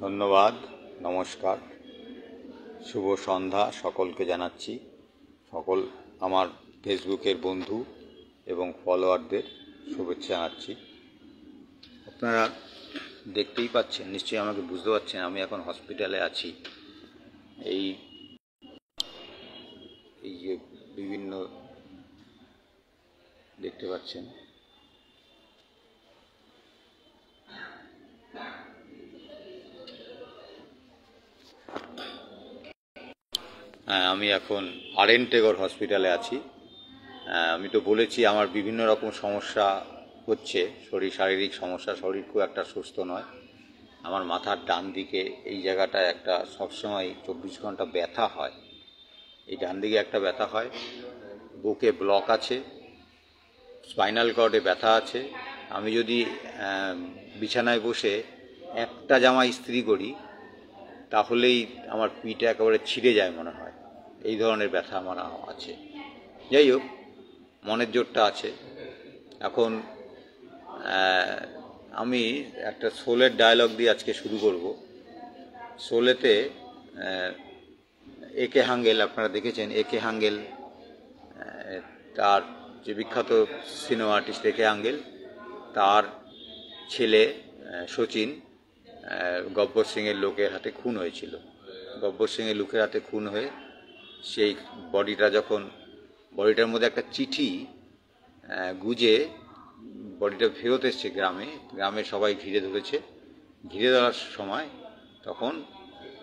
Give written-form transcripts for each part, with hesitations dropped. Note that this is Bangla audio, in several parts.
ধন্যবাদ, নমস্কার, শুভ সন্ধ্যা সকলকে জানাচ্ছি। সকল আমার ফেসবুকের বন্ধু এবং ফলোয়ারদের শুভেচ্ছা জানাচ্ছি। আপনারা দেখতেই পাচ্ছেন, নিশ্চয়ই আমাকে বুঝতে পারছেন, আমি এখন হসপিটালে আছি। এই যে বিভিন্ন দেখতে পাচ্ছেন, আমি এখন RN টেগর হসপিটালে আছি। আমি তো বলেছি আমার বিভিন্ন রকম সমস্যা হচ্ছে, শারীরিক সমস্যা, শরীর খুব একটা সুস্থ নয়। আমার মাথার ডান দিকে এই জায়গাটায় একটা সবসময় 24 ঘন্টা ব্যথা হয়। এই ডান দিকে একটা ব্যথা হয়, বুকে ব্লক আছে, স্পাইনাল কর্ডে ব্যথা আছে। আমি যদি বিছানায় বসে একটা জামা ইস্ত্রি করি তাহলেই আমার পিঠে একেবারে ছিঁড়ে যায় মনে হয়। এই ধরনের ব্যথা আমার আছে। যাই হোক, মনের জোরটা আছে। এখন আমি একটা শোলের ডায়লগ দিয়ে আজকে শুরু করব। শোলেতে একে হাঙ্গেল, আপনারা দেখেছেন একে হাঙ্গেল, তার যে বিখ্যাত সিনেমা আর্টিস্ট একে হাঙ্গেল, তার ছেলে শচীন গব্বর সিংয়ের লোকের হাতে খুন হয়েছিল। গব্বর সিংয়ের লোকের হাতে খুন হয়ে সেই বডিটার মধ্যে একটা চিঠি গুজে বডিটা ফেরত এসছে গ্রামে সবাই ঘিরে ধরেছে। ঘিরে ধরার সময় তখন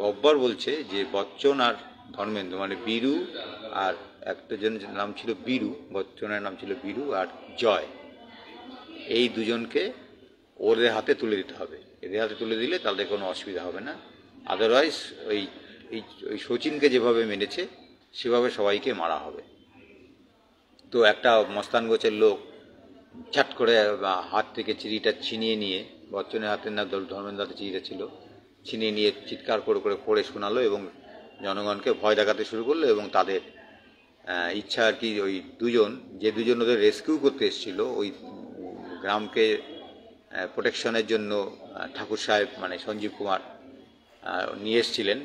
গব্বর বলছে যে বচ্চন আর ধর্মেন্দ্র, মানে বীরু আর একটা জনের নাম ছিল বীরু, বচ্চনের নাম ছিল বীরু, আর জয়, এই দুজনকে ওদের হাতে তুলে দিতে হবে। এদের হাতে তুলে দিলে তাদের কোনো অসুবিধা হবে না। আদারওয়াইজ ওই শচীনকে যেভাবে মেরেছে সেভাবে সবাইকে মারা হবে। তো একটা মস্তান গোছের লোক ঝাট করে হাত থেকে চিঠিটা ছিনিয়ে নিয়ে, বচ্চনের হাতের না ধর্মেন্দ্র হাতে চিঠিটা ছিল, ছিনিয়ে নিয়ে চিৎকার করে করে পড়ে শোনালো এবং জনগণকে ভয় দেখাতে শুরু করলো। এবং তাদের ইচ্ছা আর কি, ওই দুজন ওদের রেস্কিউ করতে এসেছিল, ওই গ্রামকে প্রোটেকশনের জন্য ঠাকুর সাহেব, মানে সঞ্জীব কুমার নিয়ে এসেছিলেন,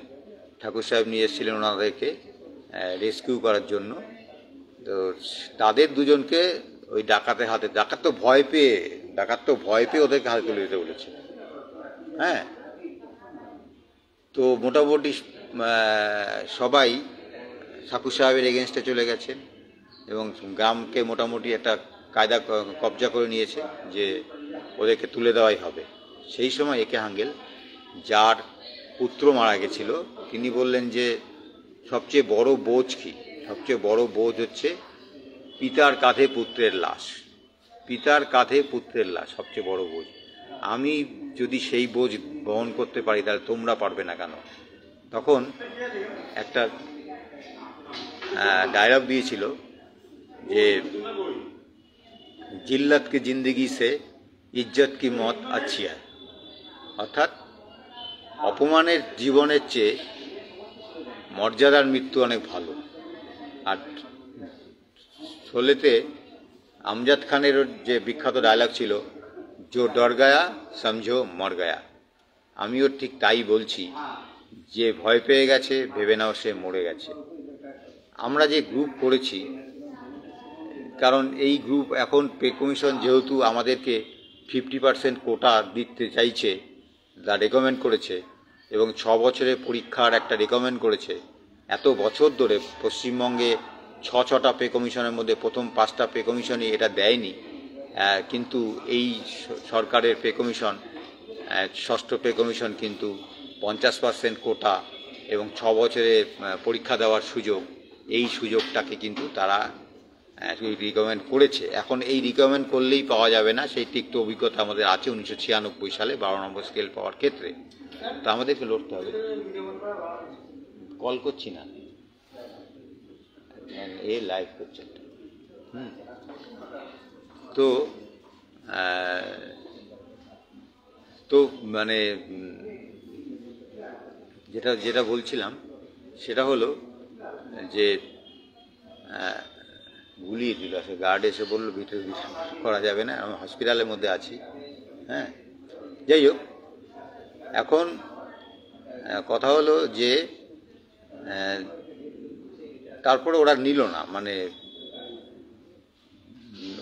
ঠাকুর সাহেব নিয়ে এসেছিলেন ওনাদেরকে রেস্কিউ করার জন্য। তো তাদের দুজনকে ওই ডাকাত তো ভয় পেয়ে ওদেরকে হাতে তুলে দিতে বলেছে। হ্যাঁ, তো মোটামুটি সবাই ঠাকুর সাহেবের এগেনস্টে চলে গেছেন এবং গ্রামকে মোটামুটি একটা কায়দা কবজা করে নিয়েছে যে ওদেরকে তুলে দেওয়াই হবে। সেই সময় একে হাঙ্গেল, যার পুত্র মারা গেছিল, তিনি বললেন যে সবচেয়ে বড় বোঝ কি? সবচেয়ে বড় বোঝ হচ্ছে পিতার কাঁধে পুত্রের লাশ। পিতার কাঁধে পুত্রের লাশ সবচেয়ে বড় বোঝ। আমি যদি সেই বোঝ বহন করতে পারি তাহলে তোমরা পারবে না কেন? তখন একটা ডায়লগ দিয়েছিল যে জিল্লত কি জিন্দগি সে ইজ্জত কি মত আচ্ছি হয়, অর্থাৎ অপমানের জীবনের চেয়ে মর্যাদার মৃত্যু অনেক ভালো। আর শোলেতে আমজাদ খানের যে বিখ্যাত ডায়লগ ছিল, জো ডর গায়া সমঝো মর গায়া। আমিও ঠিক তাই বলছি, যে ভয় পেয়ে গেছে ভেবে নাও সে মরে গেছে। আমরা যে গ্রুপ করেছি, কারণ এই গ্রুপ এখন পে কমিশন যেহেতু আমাদেরকে 50% কোটা দিতে চাইছে, তা রেকমেন্ড করেছে, এবং 6 বছরের পরীক্ষার একটা রেকমেন্ড করেছে। এত বছর ধরে পশ্চিমবঙ্গে 6টা পে কমিশনের মধ্যে প্রথম 5টা পে কমিশনই এটা দেয়নি, কিন্তু এই সরকারের পে কমিশন, 6ষ্ঠ পে কমিশন কিন্তু 50% কোটা এবং 6 বছরের পরীক্ষা দেওয়ার সুযোগ, এই সুযোগটাকে কিন্তু তারা রিকমেন্ড করেছে। এখন এই রিকমেন্ড করলেই পাওয়া যাবে না, সেই তিক্ত অভিজ্ঞতা আমাদের আছে 1996 সালে 12 নম্বর স্কেল পাওয়ার ক্ষেত্রে। তো আমাদেরকে লড়তে হবে। কল করছি না, লাইভ করছে। তো মানে যেটা বলছিলাম সেটা হলো যে গুলিয়ে দিল, সে গার্ড এসে বললো ভিতরে করা যাবে না, আমি হসপিটালের মধ্যে আছি। হ্যাঁ, যাই হোক, এখন কথা হলো যে তারপরে ওরা নিল না, মানে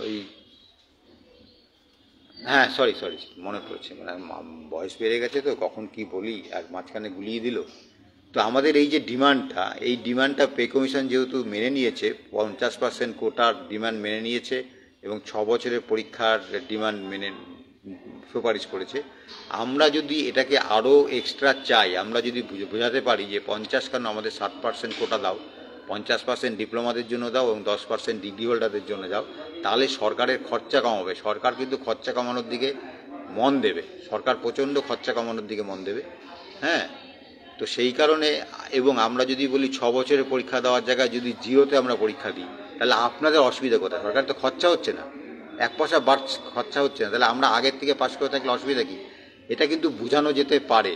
ওই হ্যাঁ সরি সরি মনে পড়ছে, মানে বয়স বেড়ে গেছে তো কখন কি বলি আর মাঝখানে গুলিয়ে দিল। তো আমাদের এই যে ডিমান্ডটা, এই ডিমান্ডটা পে কমিশন যেহেতু মেনে নিয়েছে, 50% কোটার ডিমান্ড মেনে নিয়েছে এবং 6 বছরের পরীক্ষার ডিমান্ড মেনে সুপারিশ করেছে। আমরা যদি এটাকে আরও এক্সট্রা চাই, আমরা যদি বোঝাতে পারি যে 50 কেন, আমাদের 60% কোটা দাও, 50% ডিপ্লোমাদের জন্য দাও এবং 10% ডিগ্রি হোল্ডারদের জন্য দাও, তাহলে সরকারের খরচা কমাবে। সরকার কিন্তু খরচা কমানোর দিকে মন দেবে, সরকার প্রচণ্ড খরচা কমানোর দিকে মন দেবে। হ্যাঁ, তো সেই কারণে, এবং আমরা যদি বলি 6 বছরের পরীক্ষা দেওয়ার জায়গায় যদি 0তে আমরা পরীক্ষা দিই, তাহলে আপনাদের অসুবিধা কোথায়? সরকার তো খরচা হচ্ছে না, 1 পয়সা খরচা হচ্ছে না, তাহলে আমরা আগের থেকে পাশ করে থাকলে অসুবিধা কী? এটা কিন্তু বোঝানো যেতে পারে।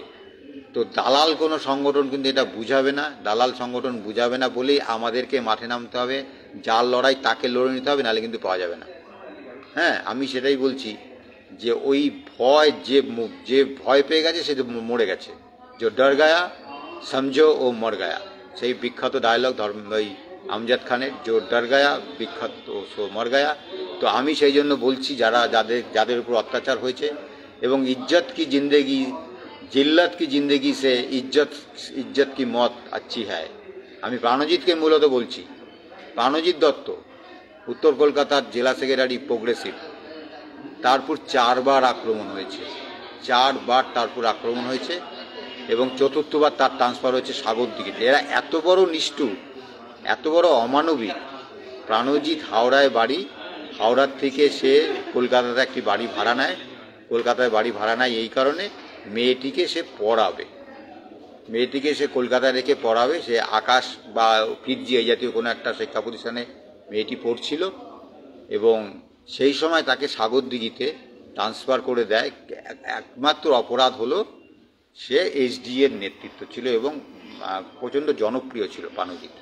তো দালাল কোনো সংগঠন কিন্তু এটা বুঝাবে না, দালাল সংগঠন বুঝাবে না বলেই আমাদেরকে মাঠে নামতে হবে, যার লড়াই তাকে লড়ে নিতে হবে, নাহলে কিন্তু পাওয়া যাবে না। হ্যাঁ, আমি সেটাই বলছি যে ওই ভয়, যে ভয় পেয়ে গেছে সে মরে গেছে। যে ডর গায়া সমঝো ও মর গায়া, সেই বিখ্যাত ডায়লগ ওই আমজাদ খানের, যে ডর গায়া বিখ্যাত সো মর গায়া। তো আমি সেই জন্য বলছি, যাদের উপর অত্যাচার হয়েছে, এবং ইজ্জত কি জিন্দেগি জিল্লত কি জিন্দেগি সে ইজ্জত কি মত আচ্ছি হ্যায়। আমি প্রাণজিৎকে মূলত বলছি, প্রাণজিৎ দত্ত উত্তর কলকাতার জেলা সেক্রেটারি প্রোগ্রেসিভ, তারপর 4 বার আক্রমণ হয়েছে, 4 বার তারপর আক্রমণ হয়েছে, এবং 4র্থবার তার ট্রান্সফার হয়েছে সাগরদিঘিতে। এরা এত বড় নিষ্ঠুর, এত বড় অমানবিক। প্রাণজিৎ হাওড়ায় বাড়ি, হাওড়ার থেকে সে কলকাতাতে একটি বাড়ি ভাড়া নেয়, কলকাতায় বাড়ি ভাড়া নেয় এই কারণে, মেয়েটিকে সে পড়াবে, মেয়েটিকে সে কলকাতায় রেখে পড়াবে। সে আকাশ বা ফিরজি এই জাতীয় কোনো একটা শিক্ষা প্রতিষ্ঠানে মেয়েটি পড়ছিল, এবং সেই সময় তাকে সাগরদিঘিতে ট্রান্সফার করে দেয়। একমাত্র অপরাধ হলো সে এইচডি এর নেতৃত্ব ছিল এবং প্রচণ্ড জনপ্রিয় ছিল প্রাণজিৎ।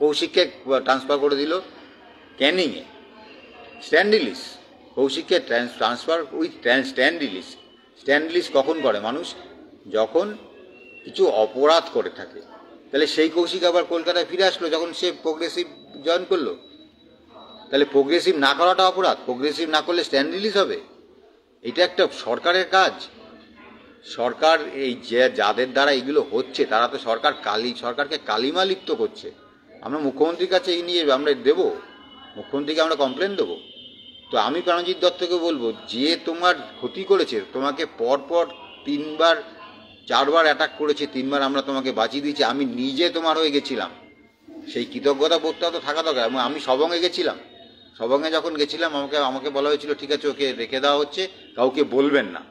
কৌশিককে ট্রান্সফার করে দিল ক্যানিংয়ে, স্ট্যান্ড রিলিজ। কৌশিককে transfer with stand release. Stand release কখন করে মানুষ? যখন কিছু অপরাধ করে থাকে। তাহলে সেই কৌশিক আবার কলকাতায় ফিরে আসলো যখন সে প্রোগ্রেসিভ জয়েন করলো। তাহলে প্রোগ্রেসিভ না করাটা অপরাধ? প্রোগ্রেসিভ না করলে স্ট্যান্ড রিলিজ হবে? এটা একটা সরকারের কাজ। সরকার এই যে যাদের দ্বারা এগুলো হচ্ছে তারা তো সরকারকে কালিমা লিপ্ত করছে। আমরা মুখ্যমন্ত্রীর কাছে এই নিয়ে আমরা দেবো, মুখ্যমন্ত্রীকে আমরা কমপ্লেন দেবো। তো আমি প্রাণজিৎ দত্তকে বলবো, যে তোমার ক্ষতি করেছে, তোমাকে পরপর 4বার অ্যাটাক করেছে, 3বার আমরা তোমাকে বাঁচিয়ে দিয়েছি, আমি নিজে তোমার হয়ে গেছিলাম, সেই কৃতজ্ঞতা বোধটা তো থাকা দরকার। এবং আমি সবঙ্গে গেছিলাম, সবঙ্গে যখন গেছিলাম আমাকে বলা হয়েছিল ঠিক আছে ওকে রেখে দেওয়া হচ্ছে, কাউকে বলবেন না।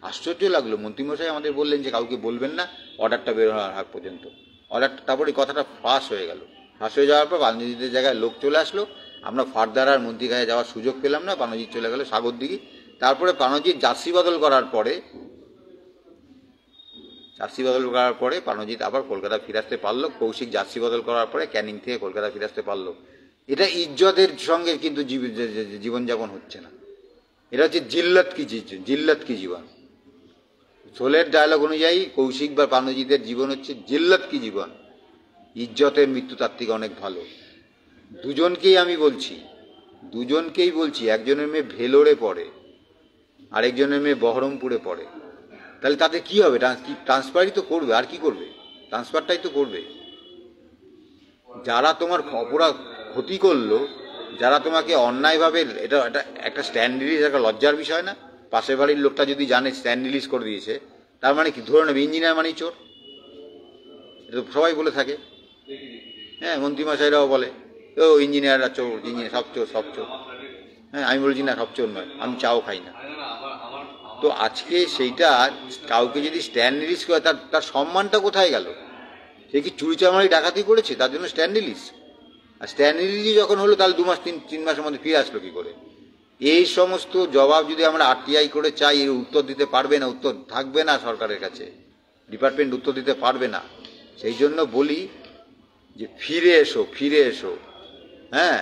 আশ্চর্য লাগলো, মন্ত্রীমশাই আমাদের বললেন যে কাউকে বলবেন না অর্ডারটা বের হওয়ার আগ পর্যন্ত। অর্ডারটা, তারপরে কথাটা ফাঁস হয়ে গেল। ফাঁস হয়ে যাওয়ার পর প্রাণজিতের জায়গায় লোক চলে আসলো, আমরা ফার্দার আর মন্ত্রীখায় যাওয়ার সুযোগ পেলাম না, প্রাণজিৎ চলে গেল সাগরদিঘি। তারপরে প্রাণজিৎ জার্সি বদল করার পরে প্রাণজিৎ আবার কলকাতা ফিরে আসতে পারলো। কৌশিক জার্সি বদল করার পরে ক্যানিং থেকে কলকাতা ফিরে আসতে পারলো। এটা ইজ্জতের সঙ্গে কিন্তু জীবনযাপন হচ্ছে না, এটা হচ্ছে জিল্লত কি জীবন। শোলের ডায়লগ অনুযায়ী কৌশিক বা প্রাণজিতের জীবন হচ্ছে জিল্লত কি জীবন। ইজ্জতের মৃত্যু তার থেকে অনেক ভালো। দুজনকেই বলছি, একজনের মেয়ে ভেলোরে পড়ে, আরেকজনের মেয়ে বহরমপুরে পড়ে। তাহলে তাতে কি হবে? ট্রান্সফারই তো করবে, আর কি করবে? ট্রান্সফারটাই তো করবে। যারা তোমার অপরাধ ক্ষতি করলো, যারা তোমাকে অন্যায়ভাবে, এটা একটা স্ট্যান্ড রিলিজ একটা লজ্জার বিষয় না? পাশের বাড়ির লোকটা যদি জানে স্ট্যান্ড রিলিজ করে দিয়েছে, তার মানে কি? ধরে নেবে ইঞ্জিনিয়ার মানেই চোর, এটা তো সবাই বলে থাকে। হ্যাঁ, মন্ত্রীমশাইরাও বলে ও ইঞ্জিনিয়াররা চোর, ইঞ্জিনিয়ার সব চোর। হ্যাঁ, আমি বলছি না সব চোর নয়, আমি চাও খাই না। তো আজকে সেইটা কাউকে যদি স্ট্যান্ড রিলিজ করে, তার সম্মানটা কোথায় গেল? সে কি চুরি চামারি ডাকাতি করেছে তার জন্য স্ট্যান্ড রিলিজ? আর স্ট্যান্ড রিলিজই যখন হলো, তাহলে 2 মাস 3 মাসের মধ্যে ফিরে আসলো কি করে? এই সমস্ত জবাব যদি আমরা আরটিআই করে চাই, এর উত্তর দিতে পারবে না, উত্তর থাকবে না সরকারের কাছে, ডিপার্টমেন্ট উত্তর দিতে পারবে না। সেই জন্য বলি যে ফিরে এসো। হ্যাঁ,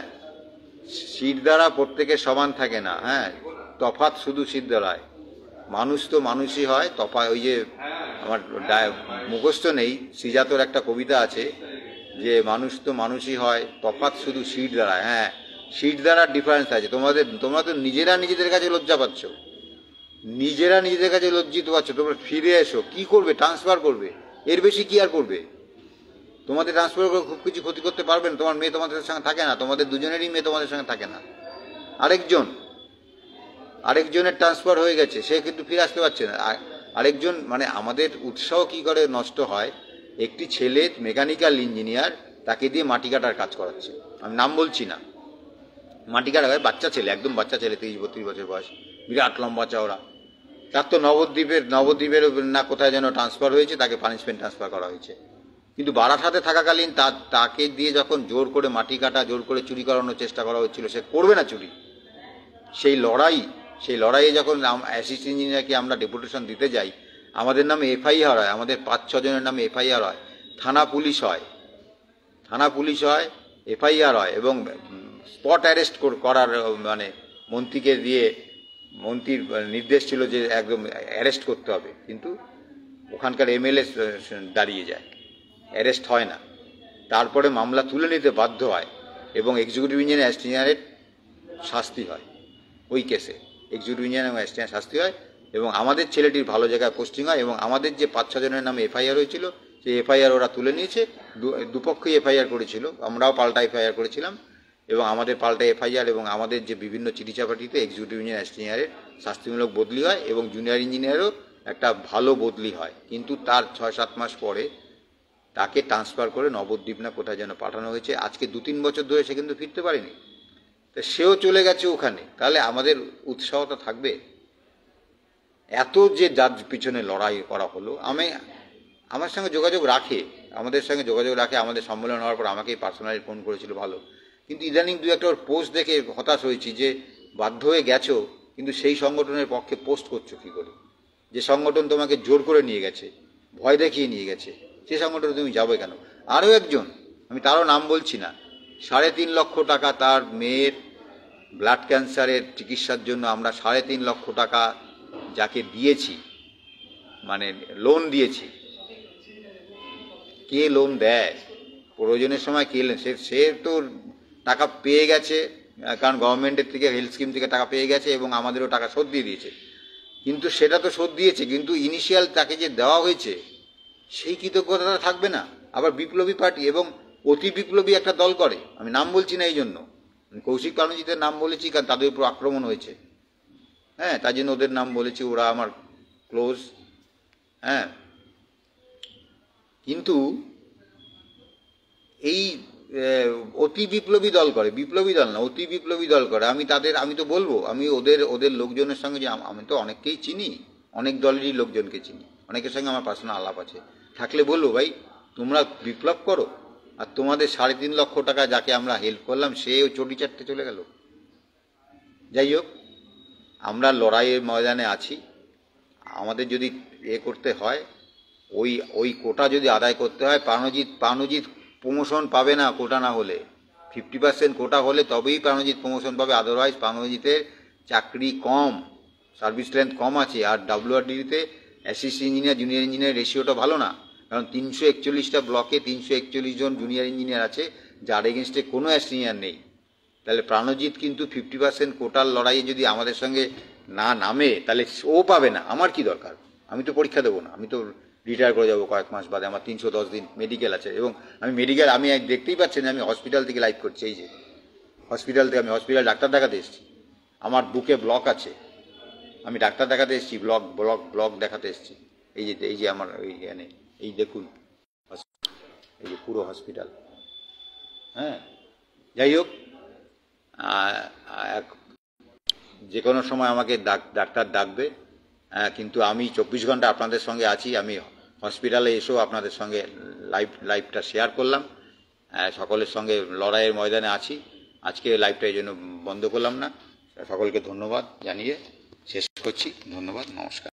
সিট দ্বারা প্রত্যেকের সমান থাকে না। হ্যাঁ, তফাৎ শুধু সিট দ্বারায়। মানুষ তো মানুষই হয়, তফাৎ ওই যে আমার মুখস্থ নেই, শ্রীজাতর একটা কবিতা আছে যে মানুষ তো মানুষই হয়, তফাৎ শুধু সিট দ্বারা। হ্যাঁ, সিট দ্বারা ডিফারেন্স আছে। তোমরা তো নিজেরা নিজেদের কাছে লজ্জা পাচ্ছ, নিজেরা নিজেদের কাছে লজ্জিত পাচ্ছ। তোমরা ফিরে এসো, কি করবে? ট্রান্সফার করবে, এর বেশি কি আর করবে? তোমাদের ট্রান্সফার করে খুব কিছু ক্ষতি করতে পারবে না। তোমার মেয়ে তোমাদের সঙ্গে থাকে না, তোমাদের দুজনেরই মেয়ে তোমাদের সঙ্গে থাকে না। আরেকজনের ট্রান্সফার হয়ে গেছে, সে কিন্তু ফিরে আসতে পারছে না। আরেকজন, মানে আমাদের উৎসাহ কি করে নষ্ট হয়? একটি ছেলে মেকানিক্যাল ইঞ্জিনিয়ার, তাকে দিয়ে মাটি কাটার কাজ করাচ্ছে, আমি নাম বলছি না। মাটি কাটা হয়, বাচ্চা ছেলে, একদম বাচ্চা ছেলে, 30-32 বছর বয়স, বিরাট লম্বা চওড়া। তার তো নবদ্বীপের না কোথায় যেন ট্রান্সফার হয়েছে, তাকে পানিশমেন্ট ট্রান্সফার করা হয়েছে। কিন্তু বারাসাতে থাকাকালীন তাকে দিয়ে যখন জোর করে মাটি কাটা, জোর করে চুরি করানোর চেষ্টা করা হচ্ছিল, সে করবে না চুরি। সেই লড়াইয়ে যখন অ্যাসিস্ট্যান্ট ইঞ্জিনিয়ারকে আমরা ডেপুটেশন দিতে যাই, আমাদের নামে এফআইআর হয়, আমাদের 5-6 জনের নামে এফআইআর হয়, থানা পুলিশ হয়, এফআইআর হয়, এবং স্পট অ্যারেস্ট করার, মানে মন্ত্রীকে দিয়ে, মন্ত্রীর নির্দেশ ছিল যে একদম অ্যারেস্ট করতে হবে, কিন্তু ওখানকার এমএলএ দাঁড়িয়ে যায়, অ্যারেস্ট হয় না। তারপরে মামলা তুলে নিতে বাধ্য হয় এবং এক্সিকিউটিভ ইঞ্জিনিয়ার অ্যাসিস্ট্যান্টের শাস্তি হয়। ওই কেসে এক্সিকিউটিভ ইঞ্জিনিয়ার এবং অ্যাসিস্ট্যান্ট শাস্তি হয়, এবং আমাদের ছেলেটির ভালো জায়গায় পোস্টিং হয়, এবং আমাদের যে 5-6 জনের নামে এফআইআর হয়েছিল, সেই এফআইআর ওরা তুলে নিয়েছে। দুপক্ষই এফআইআর করেছিল, আমরাও পাল্টা এফআইআর করেছিলাম, এবং আমাদের পাল্টা এফআইআর এবং আমাদের যে বিভিন্ন চিঠিচাপাটিতে এক্সিকিউটিভ ইঞ্জিনিয়ার অ্যাসিস্ট্যান্টের শাস্তিমূলক বদলি হয়, এবং জুনিয়র ইঞ্জিনিয়ারও একটা ভালো বদলি হয়। কিন্তু তার 6-7 মাস পরে তাকে ট্রান্সফার করে নবদ্বীপ না কোথায় যেন পাঠানো হয়েছে। আজকে 2-3 বছর ধরে সে কিন্তু ফিরতে পারেনি, তা সেও চলে গেছে ওখানে। তাহলে আমাদের উৎসাহটা থাকবে? এত যে যার পিছনে লড়াই করা হলো, আমার সঙ্গে যোগাযোগ রাখে, আমাদের সম্মেলন হওয়ার পর আমাকেই পার্সোনালি ফোন করেছিল, ভালো। কিন্তু ইদানিং 2-1 ওর পোস্ট দেখে হতাশ হয়েছি যে বাধ্য হয়ে গেছো, কিন্তু সেই সংগঠনের পক্ষে পোস্ট করছো কী করে? যে সংগঠন তোমাকে জোর করে নিয়ে গেছে, ভয় দেখিয়ে নিয়ে গেছে, সে সংগঠনে তুমি যাবে কেন? আরও একজন, আমি তারও নাম বলছি না, 3.5 লক্ষ টাকা তার মেয়ের ব্লাড ক্যান্সারের চিকিৎসার জন্য আমরা 3.5 লক্ষ টাকা যাকে দিয়েছি, মানে লোন দিয়েছি। কে লোন দেয়? প্রয়োজনের সময় কে? সে তো টাকা পেয়ে গেছে, কারণ গভর্নমেন্টের থেকে, হেলথ স্কিম থেকে টাকা পেয়ে গেছে, এবং আমাদেরও টাকা শোধ দিয়ে দিয়েছে। কিন্তু সেটা তো শোধ দিয়েছে, কিন্তু ইনিশিয়াল তাকে যে দেওয়া হয়েছে সেই কৃতজ্ঞতা থাকবে না। আবার বিপ্লবী পার্টি এবং অতি বিপ্লবী একটা দল করে, আমি নাম বলছি না, এই জন্য কৌশিক প্রাণজিতের নাম বলেছি, কারণ তাদের উপর আক্রমণ হয়েছে। হ্যাঁ, তার জন্য ওদের নাম বলেছি, ওরা আমার ক্লোজ। হ্যাঁ, কিন্তু এই অতি বিপ্লবী দল করে, বিপ্লবী দল না, অতি বিপ্লবী দল করে। আমি তো বলবো, আমি ওদের লোকজনের সঙ্গে, যে আমি তো অনেককেই চিনি, অনেক দলেরই লোকজনকে চিনি, অনেকের সঙ্গে আমার পার্সোনাল আলাপ আছে, থাকলে বলবো ভাই তোমরা বিপ্লব করো, আর তোমাদের 3.5 লক্ষ টাকা যাকে আমরা হেল্প করলাম সেও চটি চাটতে চলে গেল। যাই হোক, আমরা লড়াইয়ের ময়দানে আছি। আমাদের যদি করতে হয়, ওই কোটা যদি আদায় করতে হয়, প্রাণজিৎ প্রমোশন পাবে না কোটা না হলে। 50% কোটা হলে তবেই প্রাণজিৎ প্রমোশন পাবে, আদারওয়াইজ প্রাণজিতের চাকরি কম, সার্ভিস লেন্থ কম আছে। আর WRDতে অ্যাসিস্ট্যান্ট ইঞ্জিনিয়ার জুনিয়র ইঞ্জিনিয়ার রেশিওটা ভালো না, কারণ 341টা ব্লকে 341 জন জুনিয়র ইঞ্জিনিয়ার আছে, যার এগেনস্টে কোনো অ্যাসিস্ট্যান্ট নেই। তাহলে প্রাণজিৎ কিন্তু 50% কোটার লড়াইয়ে যদি আমাদের সঙ্গে না নামে, তাহলে ও পাবে না। আমার কি দরকার? আমি তো পরীক্ষা দেবো না, আমি তো রিটায়ার করে যাবো কয়েক মাস বাদে। আমার 310 দিন মেডিকেল আছে, এবং আমি দেখতেই পাচ্ছেন আমি হসপিটাল থেকে লাইভ করছি। এই যে আমি হসপিটাল ডাক্তার দেখাতে এসেছি, আমার বুকে ব্লক আছে, আমি ডাক্তার দেখাতে এসেছি, ব্লক দেখাতে এসেছি। এই যে আমার এইখানে, এই দেখুন, এই যে পুরো হসপিটাল। হ্যাঁ, যাই হোক, যে কোনো সময় আমাকে ডাক্তার ডাকবে, কিন্তু আমি 24 ঘন্টা আপনাদের সঙ্গে আছি। আমি হসপিটালে এসেও আপনাদের সঙ্গে লাইভটা শেয়ার করলাম, সকলের সঙ্গে লড়াইয়ের ময়দানে আছি। আজকে লাইভটা এই জন্য বন্ধ করলাম না। সকলকে ধন্যবাদ জানিয়ে শেষ করছি। ধন্যবাদ, নমস্কার।